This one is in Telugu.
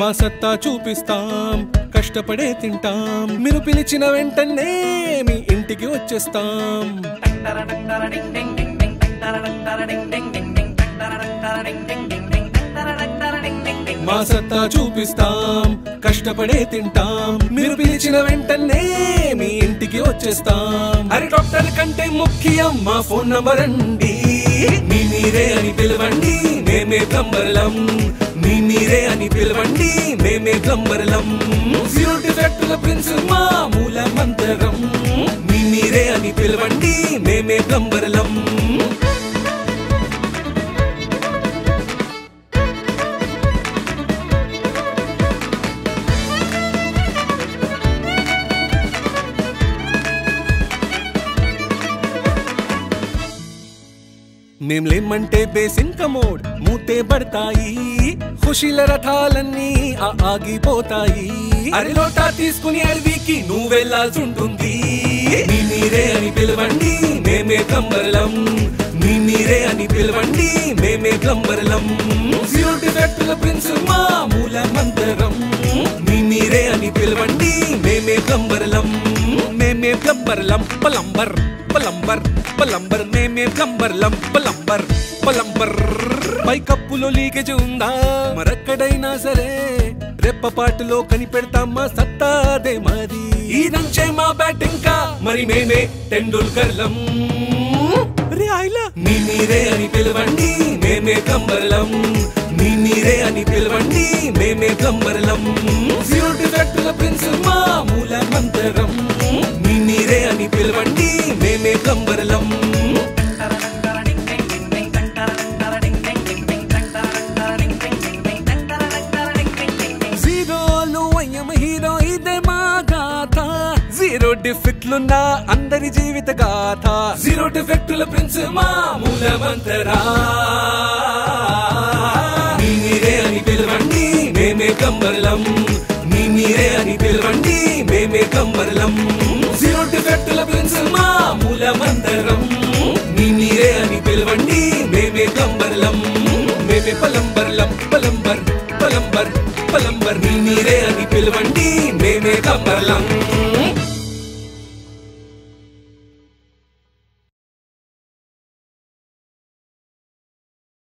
మా సత్తా చూపిస్తాం, కష్టపడే తింటాం, మీరు పిలిచిన వెంటనే మీ ఇంటికి వచ్చేస్తాం. మా సత్తా చూపిస్తాం, కష్టపడే తింటాం, మీరు పిలిచిన వెంటనే మీ ఇంటికి వచ్చేస్తాం. అరే డాక్టర్ కంటే ముఖ్యం మా ఫోన్ నంబర్ అండి, మీ మీరే అని పిలవండి మేమే ప్లంబర్లం, మీ మీరే అని పిలవండి మేమే ప్లంబర్లం. జీరో డిఫెక్టుల ప్రిన్స్ మా మూల మంత్రం, మీ మీరే అని పిలవండి మేమే ప్లంబర్లం. మేం లేమంటే బేసిన్ కమోడ్ మూతే పడతాయి, ఖుషీల రథాలన్నీ ఆగిపోతాయి. అరే లోటా తీసుకుని అడవికి నువ్వు వెళ్లాల్సి ఉంటుంది, మీ మీరే అని పిలవండి మేమే ప్లంబర్లం, మీ మీరే అని పిలవండి మేమే ప్లంబర్లం. జీరో డిఫెక్టుల ప్రిన్స్ మా మూల మంత్రం, మీ మీరే అని పిలవండి మేమే ప్లంబర్లం, మేమే ప్లంబర్లం. ప్లంబర్ ప్లంబర్ ప్లంబర్ మేమే ప్లంబర్లం, ప్లంబర్ ప్లంబర్. పై కప్పులో లీకేజ్ ఉందా మరక్కడైనా సరే, రెప్పపాటులో కనిపెడతాం మా సత్తాదే మరి. ఈ నంచే మా బ్యాటింగ్ కా మరి మేమే టెండూల్కర్లం, మీ మీరే అని పిలవండి మేమే ప్లంబర్లం, మీ మీరే అని పిలవండి మేమే ప్లంబర్లం. జీరో డిఫెక్టుల ప్రిన్స్ మా మూల మంత్రం, మీ మీరే అని పిలవండి మేమే ప్లంబర్లం. జీరోలు అయ్యం హీరో ఇదే మా గాథ, జీరో డిఫెక్ట్లున్న అందరి జీవిత గాథ. జీరో డిఫెక్టుల ప్రిన్స్ మా మూల మంత్రా, మీ మీరే అని పిలవండి మేమే ప్లంబర్లం, మీ మీరే అని పిలవండి మేమే ప్లంబర్లం. జీరో డిఫెక్టుల ప్రిన్స్ మా మూల మంత్రం, మీ మీరే అని పిలవండి మేమే ప్లంబర్లం, మేమే ప్లంబర్లం. ప్లంబర్ ప్లంబర్ ప్లంబర్ మీ మీరే అని పిలవండి మేమే ప్లంబర్లం.